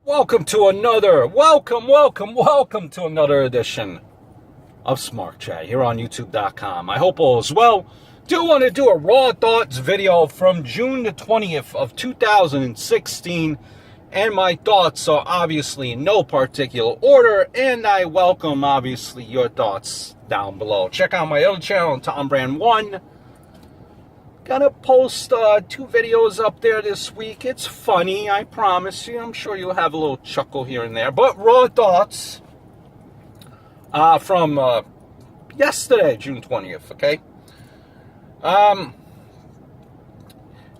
Welcome to another edition of Smart Chat here on YouTube.com. I hope all is well. Do want to do a Raw Thoughts video from June the 20th of 2016. And my thoughts are obviously in no particular order. And I welcome, obviously, your thoughts down below. Check out my other channel, Tom Brand 1. Gonna post 2 videos up there this week. It's funny, I promise you. I'm sure you'll have a little chuckle here and there. But Raw Thoughts from yesterday, June 20th, okay?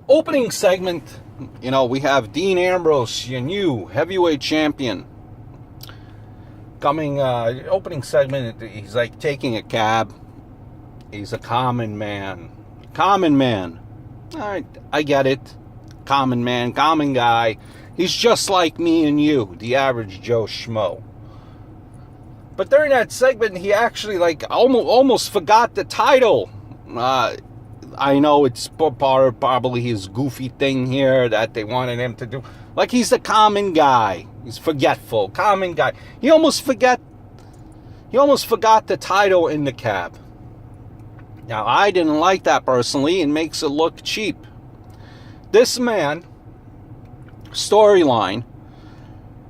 Opening segment, you know, we have Dean Ambrose, your new heavyweight champion. Coming, opening segment, he's like taking a cab. He's a common man. Common man. All right, I get it. Common man, common guy. He's just like me and you, the average Joe Schmo. But during that segment, he actually like almost forgot the title. I know it's probably his goofy thing here that they wanted him to do. Like he's a common guy. He's forgetful. Common guy. He almost forgot the title in the cab. Now, I didn't like that personally. It makes it look cheap. This man, storyline,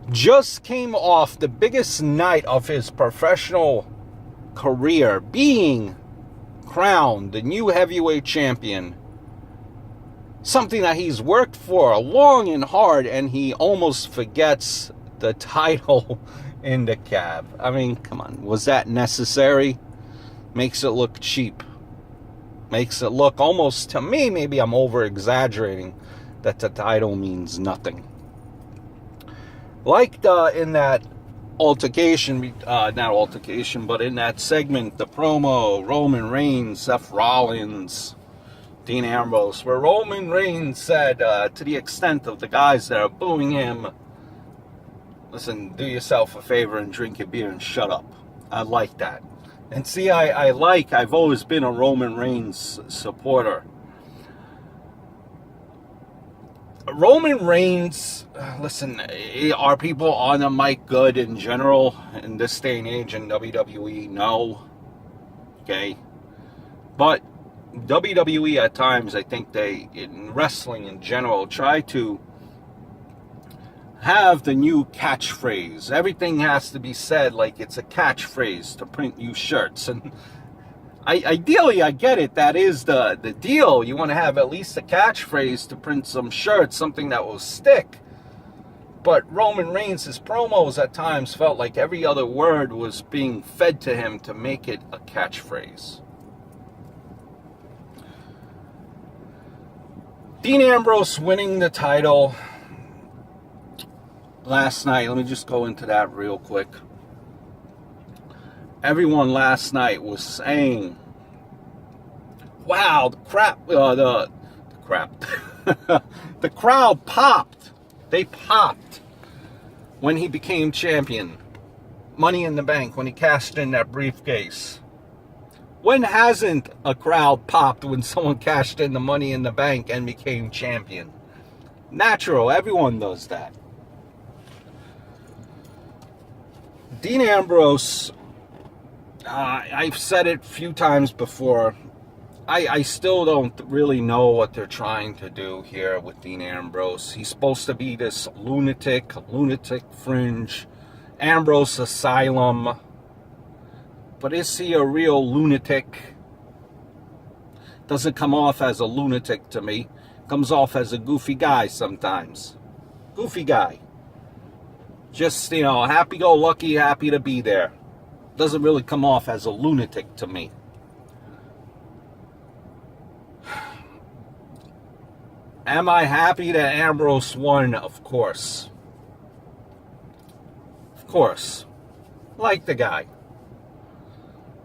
just came off the biggest night of his professional career, being crowned the new heavyweight champion. Something that he's worked for long and hard, and he almost forgets the title in the cab. I mean, come on. Was that necessary? Makes it look cheap. Makes it look almost, to me, maybe I'm over-exaggerating, that the title means nothing. Like in that altercation, not altercation, but in that segment, the promo, Roman Reigns, Seth Rollins, Dean Ambrose, where Roman Reigns said, to the extent of the guys that are booing him, listen, do yourself a favor and drink your beer and shut up. I like that. And see, I've always been a Roman Reigns supporter. Roman Reigns, listen, are people on the mic good in general in this day and age in WWE? No. Okay. But WWE at times, I think they, in wrestling in general, try to have the new catchphrase. Everything has to be said like it's a catchphrase to print new shirts. And ideally, I get it. That is the deal. You want to have at least a catchphrase to print some shirts, something that will stick. But Roman Reigns' promos at times felt like every other word was being fed to him to make it a catchphrase. Dean Ambrose winning the title last night, let me just go into that real quick. Everyone last night was saying, wow, the crowd popped. They popped when he became champion. Money in the Bank, when he cashed in that briefcase. When hasn't a crowd popped when someone cashed in the Money in the Bank and became champion? Natural, everyone does that. Dean Ambrose, I've said it a few times before, I still don't really know what they're trying to do here with Dean Ambrose. He's supposed to be this lunatic fringe, Ambrose asylum. But is he a real lunatic? Doesn't come off as a lunatic to me. Comes off as a goofy guy sometimes. Goofy guy. Just, you know, happy-go-lucky, happy to be there. Doesn't really come off as a lunatic to me. Am I happy that Ambrose won? Of course. Of course. Like the guy.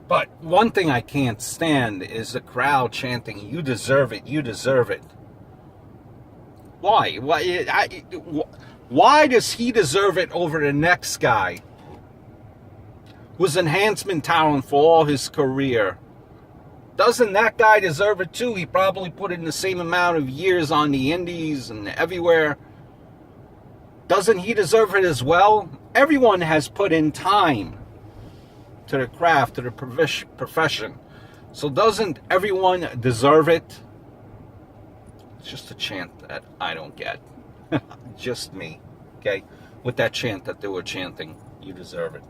But one thing I can't stand is the crowd chanting, "You deserve it, you deserve it." Why? Why does he deserve it over the next guy who's enhancement talent for all his career? Doesn't that guy deserve it too? He probably put in the same amount of years on the indies and everywhere. Doesn't he deserve it as well? Everyone has put in time to the craft, to the profession. So doesn't everyone deserve it? It's just a chant that I don't get. Just me, okay? With that chant that they were chanting, you deserve it.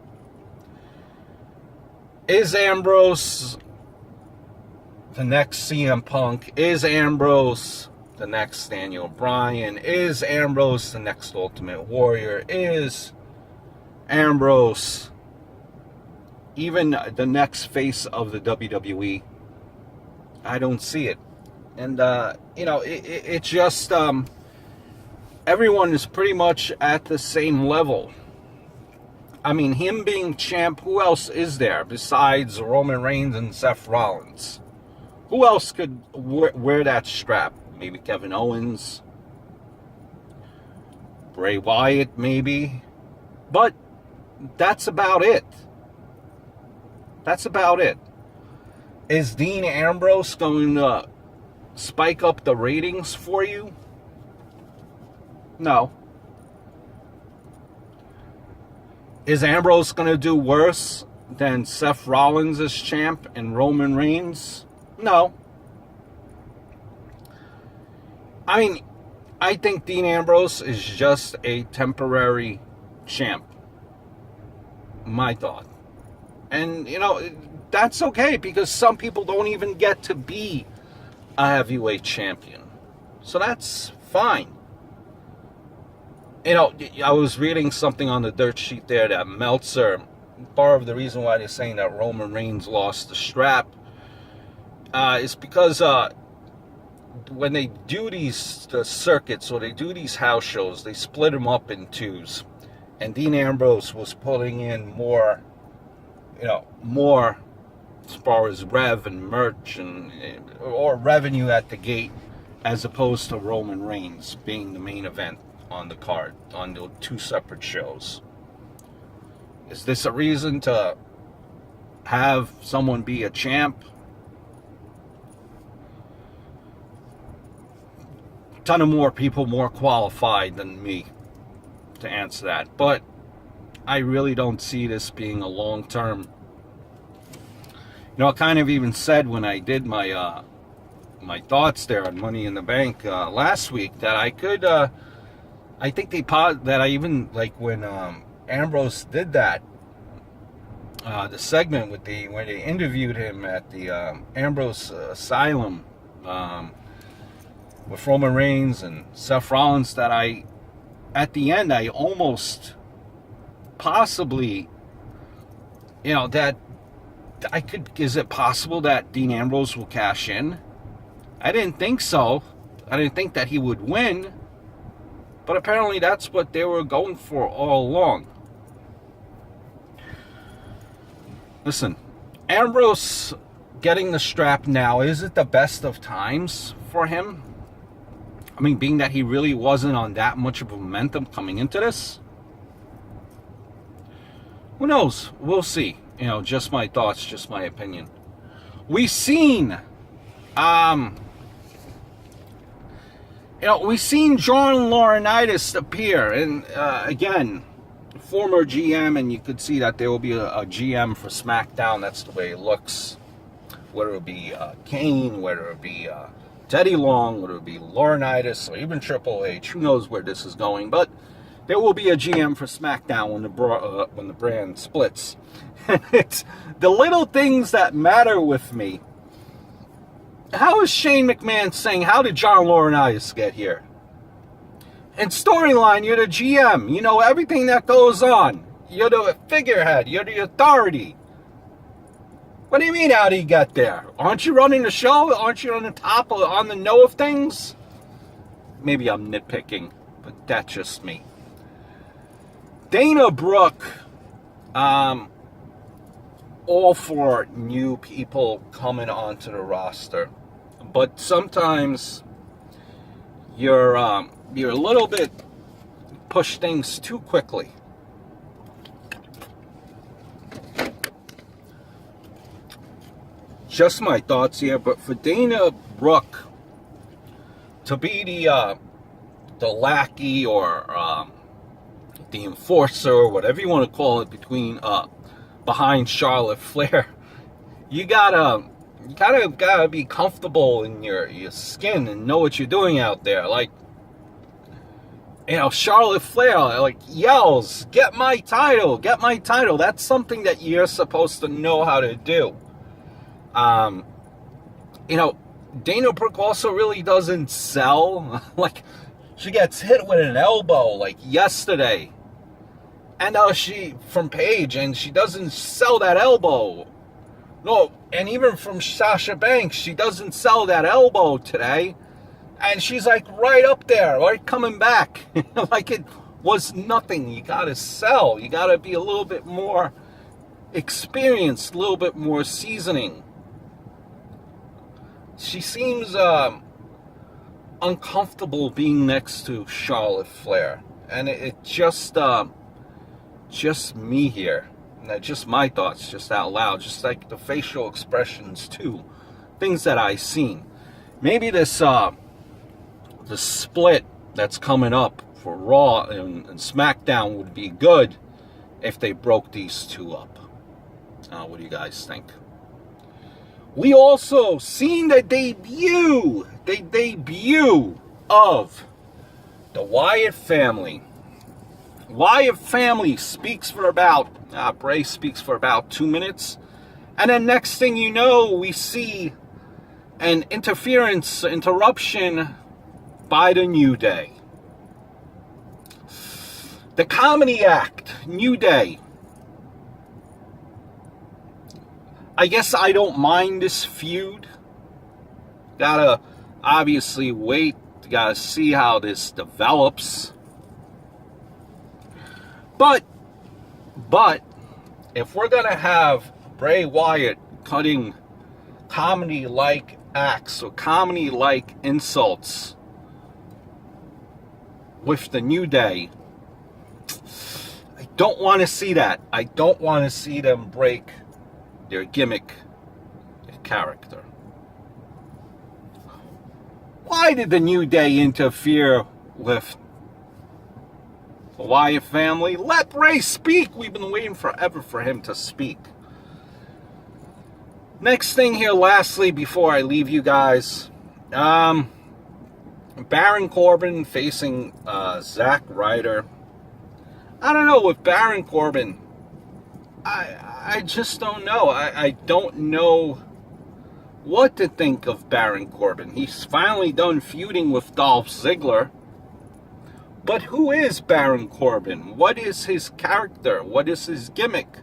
Is Ambrose the next CM Punk? Is Ambrose the next Daniel Bryan? Is Ambrose the next Ultimate Warrior? Is Ambrose even the next face of the WWE? I don't see it. And, it's just, everyone is pretty much at the same level. I mean, him being champ, who else is there besides Roman Reigns and Seth Rollins? Who else could wear that strap? Maybe Kevin Owens, Bray Wyatt, maybe. But that's about it. That's about it. Is Dean Ambrose going to spike up the ratings for you? No. Is Ambrose going to do worse than Seth Rollins as champ and Roman Reigns? No. I mean, I think Dean Ambrose is just a temporary champ. My thought. And, that's okay, because some people don't even get to be a heavyweight champion. So that's fine. I was reading something on the dirt sheet there that Meltzer, part of the reason why they're saying that Roman Reigns lost the strap is because when they do the circuits, or they do these house shows, they split them up in twos. And Dean Ambrose was pulling in more as far as rev and merch or revenue at the gate, as opposed to Roman Reigns being the main event on the card, on the two separate shows. Is this a reason to have someone be a champ? A ton of more people more qualified than me to answer that, but I really don't see this being a long-term. I kind of even said when I did my my thoughts there on Money in the Bank last week that I could. I think that I even, like when Ambrose did that, the segment where they interviewed him at the Ambrose Asylum with Roman Reigns and Seth Rollins, that at the end I almost possibly, that I could. Is it possible that Dean Ambrose will cash in? I didn't think so. I didn't think that he would win. But apparently that's what they were going for all along. Listen, Ambrose getting the strap now, is it the best of times for him? I mean, being that he really wasn't on that much of a momentum coming into this? Who knows? We'll see. Just my thoughts, just my opinion. We've seen John Laurinaitis appear, and again, former GM, and you could see that there will be a GM for SmackDown. That's the way it looks. Whether it be Kane, whether it be Teddy Long, whether it be Laurinaitis, or even Triple H, who knows where this is going, but there will be a GM for SmackDown when the brand splits. It's the little things that matter with me. How is Shane McMahon saying, how did John Laurinaitis get here? And storyline, you're the GM. You know everything that goes on. You're the figurehead. You're the authority. What do you mean, how did he get there? Aren't you running the show? Aren't you on the know of things? Maybe I'm nitpicking, but that's just me. Dana Brooke, all for new people coming onto the roster, but sometimes you're a little bit push things too quickly. Just my thoughts here, but for Dana Brooke to be the lackey or the enforcer, whatever you want to call it, behind Charlotte Flair. You gotta be comfortable in your skin and know what you're doing out there. Like, Charlotte Flair, like, yells, get my title. That's something that you're supposed to know how to do. Dana Brooke also really doesn't sell. Like, she gets hit with an elbow, like, yesterday. And from Paige, and she doesn't sell that elbow. No, and even from Sasha Banks, she doesn't sell that elbow today. And she's like right up there, right, coming back. Like it was nothing. You got to sell. You got to be a little bit more experienced, a little bit more seasoning. She seems uncomfortable being next to Charlotte Flair. And it just me here. Just my thoughts, just out loud. Just like the facial expressions, too. Things that I've seen. Maybe this... the split that's coming up for Raw and SmackDown would be good if they broke these two up. What do you guys think? We also seen the debut of the Wyatt family. Wyatt family speaks for about, Bray speaks for about 2 minutes. And then next thing you know, we see an interruption by the New Day. The comedy act, New Day. I guess I don't mind this feud. Gotta obviously wait. Gotta see how this develops. But if we're gonna have Bray Wyatt cutting comedy-like acts or comedy-like insults with the New Day, I don't want to see that. I don't want to see them break their gimmick, their character. Why did the New Day interfere with the Wyatt family? Let Bray speak. We've been waiting forever for him to speak. Next thing here, lastly, before I leave you guys, Baron Corbin facing Zack Ryder. I don't know with Baron Corbin. I just don't know. I don't know what to think of Baron Corbin. He's finally done feuding with Dolph Ziggler. But who is Baron Corbin? What is his character? What is his gimmick?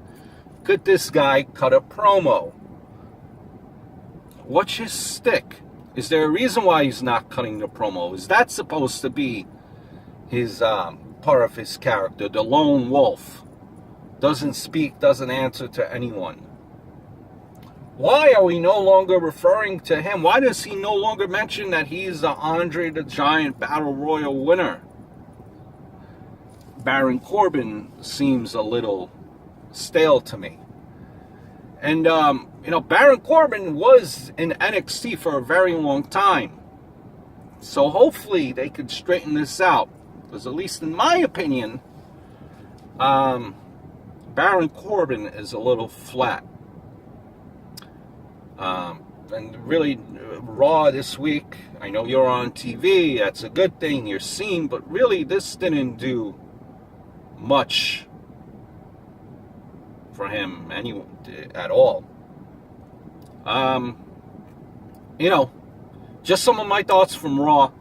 Could this guy cut a promo? What's his stick? Is there a reason why he's not cutting the promo? Is that supposed to be his part of his character, the lone wolf? Doesn't speak, doesn't answer to anyone. Why are we no longer referring to him? Why does he no longer mention that he's the Andre the Giant Battle Royal winner? Baron Corbin seems a little stale to me. And, Baron Corbin was in NXT for a very long time. So hopefully they could straighten this out. Because at least in my opinion, Baron Corbin is a little flat. And really, Raw this week, I know you're on TV, that's a good thing, you're seen, but really this didn't do much for him at all. Just some of my thoughts from Raw.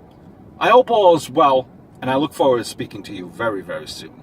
I hope all is well, and I look forward to speaking to you very, very soon.